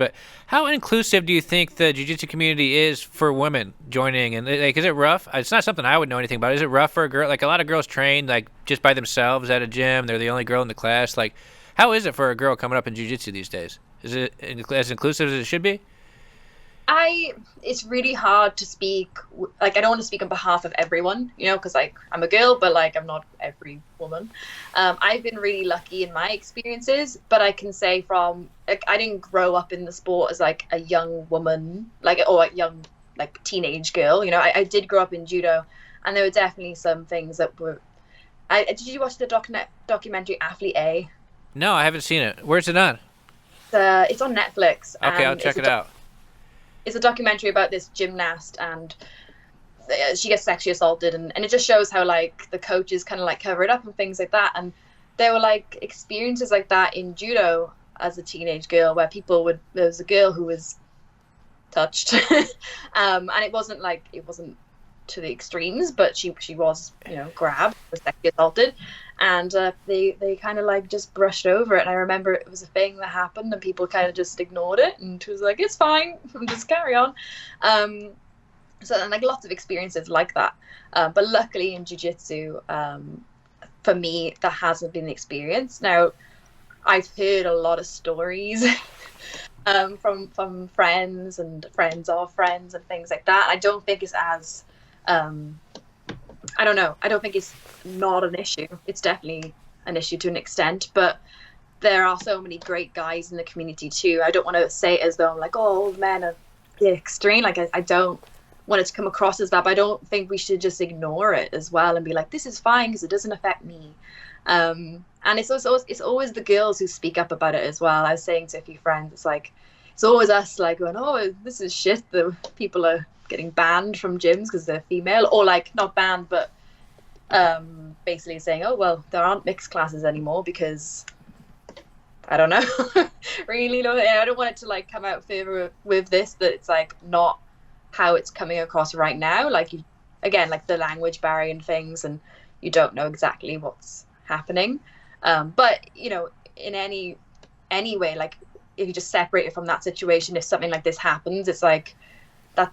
But how inclusive do you think the jiu-jitsu community is for women joining? And like, is it rough? It's not something I would know anything about. Is it rough for a girl? Like a lot of girls train like just by themselves at a gym. They're the only girl in the class. Like, how is it for a girl coming up in jiu-jitsu these days? Is it as inclusive as it should be? It's really hard to speak, like, I don't want to speak on behalf of everyone, because, like, I'm a girl, but, like, I'm not every woman. I've been really lucky in my experiences, but I can say like, I didn't grow up in the sport as, like, a young woman, like, or a young, like, teenage girl, I did grow up in judo, and there were definitely some things that were, did you watch the documentary Athlete A? No, I haven't seen it. Where's it on? It's on Netflix. Okay, I'll check it out. It's a documentary about this gymnast, and she gets sexually assaulted, and it just shows how, like, the coaches kind of, like, cover it up and things like that. And there were, like, experiences like that in judo as a teenage girl where there was a girl who was touched, and it wasn't to the extremes, but she was, grabbed, was sexually assaulted, and they kind of, like, just brushed over it. And I remember it was a thing that happened, and people kind of just ignored it, and she was like, it's fine, just carry on. So, and, like, lots of experiences like that, but luckily in jiu-jitsu, for me, that hasn't been the experience. Now, I've heard a lot of stories from friends and friends of friends and things like that. I don't think it's as I don't know. I don't think it's not an issue. It's definitely an issue to an extent, but there are so many great guys in the community too. I don't want to say it as though I'm like, oh, all men are the extreme. Like, I don't want it to come across as that, but I don't think we should just ignore it as well and be like, this is fine because it doesn't affect me. And it's always the girls who speak up about it as well. I was saying to a few friends, it's like, it's always us, like, going, oh, this is shit. The people are getting banned from gyms because they're female, or, like, not banned, but basically saying, oh, well, there aren't mixed classes anymore because I don't know. Really, I don't want it to, like, come out further with this, that it's, like, not how it's coming across right now. Like, you, again, like, the language barrier and things, and you don't know exactly what's happening, but in any way, like, if you just separate it from that situation, if something like this happens, it's like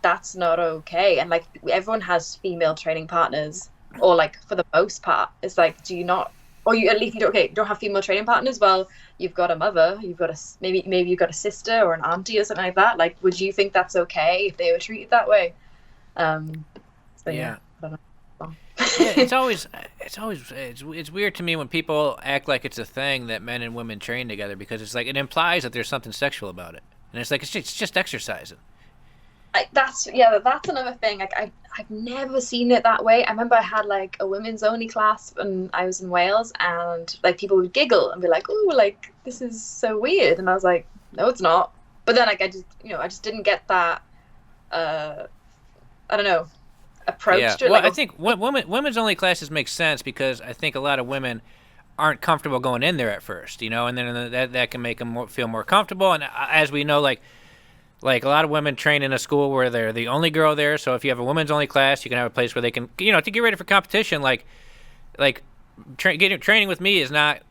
that's not okay. And, like, everyone has female training partners, or, like, for the most part, it's like, do you not, or you at least you don't have female training partners? Well, you've got a mother, you've got maybe you've got a sister or an auntie or something like that. Like, would you think that's okay if they were treated that way? So yeah, I don't know. Yeah, it's weird to me when people act like it's a thing that men and women train together, because it's like, it implies that there's something sexual about it, and it's like, it's just exercising. That's another thing. Like, I've never seen it that way. I remember I had, like, a women's only class when I was in Wales, and, like, people would giggle and be like, oh, like, this is so weird, and I was like, no, it's not. But then, like, I just didn't get that I don't know, approach to it. Well, like, I think women's only classes make sense because I think a lot of women aren't comfortable going in there at first, and then that can make them feel more comfortable. And as we know, like a lot of women train in a school where they're the only girl there. So if you have a women's only class, you can have a place where they can, to get ready for competition. Training with me is not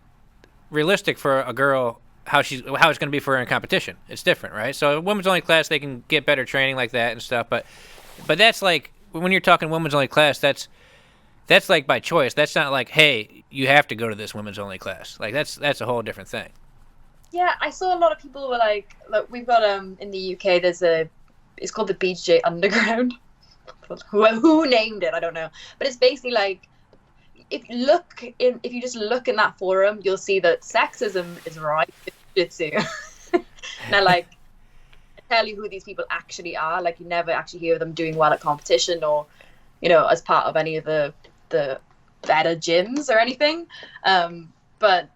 realistic for a girl. How it's going to be for her in competition. It's different, right? So a women's only class, they can get better training like that and stuff. But that's like, when you're talking women's only class, that's like by choice. That's not like, hey, you have to go to this women's only class. Like, that's a whole different thing. Yeah, I saw a lot of people were like, look, we've got in the UK, it's called the BJJ Underground. Who named it? I don't know. But it's basically like, if you just look in that forum, you'll see that sexism is right in jiu-jitsu. Now, like, tell you who these people actually are. Like, you never actually hear them doing well at competition, or as part of any of the better gyms or anything. But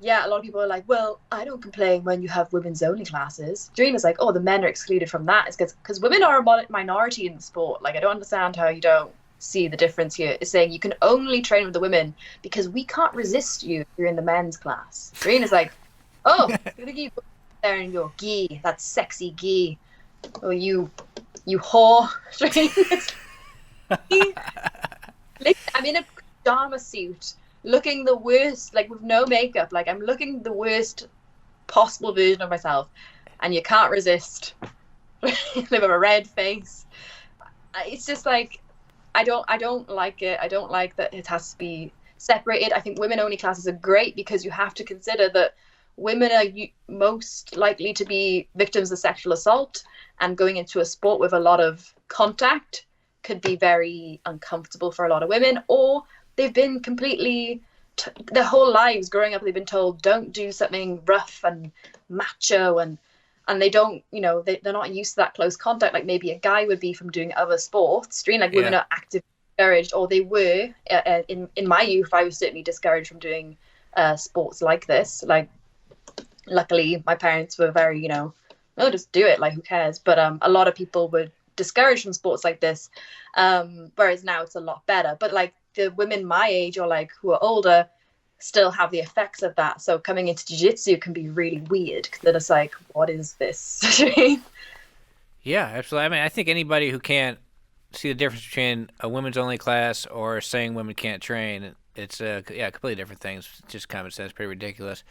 yeah, a lot of people are like, well, I don't complain when you have women's only classes. Dream is like, oh, the men are excluded from that. It's because women are a minority in the sport. Like, I don't understand how you don't see the difference here. It's saying you can only train with the women because we can't resist you if you're in the men's class. Dream is like, oh, you go there in your gi, that sexy gi. Oh, you whore. I'm in a pajama suit, looking the worst, like, with no makeup. Like, I'm looking the worst possible version of myself. and you can't resist. They have a red face. It's just like I don't like it. I don't like that it has to be separated. I think women only classes are great because you have to consider that women are most likely to be victims of sexual assault, and going into a sport with a lot of contact could be very uncomfortable for a lot of women, or they've been completely their whole lives growing up they've been told don't do something rough and macho, and they don't, they're not used to that close contact like maybe a guy would be from doing other sports. Stream, like women Yeah. are actively discouraged, or they were in my youth. I was certainly discouraged from doing sports like this. Like, luckily, my parents were very, oh, just do it. Like, who cares? But a lot of people were discouraged from sports like this. Whereas now it's a lot better. But like the women my age or like who are older still have the effects of that. So coming into jiu-jitsu can be really weird because they're just like, what is this? Yeah, absolutely. I mean, I think anybody who can't see the difference between a women's only class or saying women can't train, it's yeah, completely different things. Just common sense, pretty ridiculous.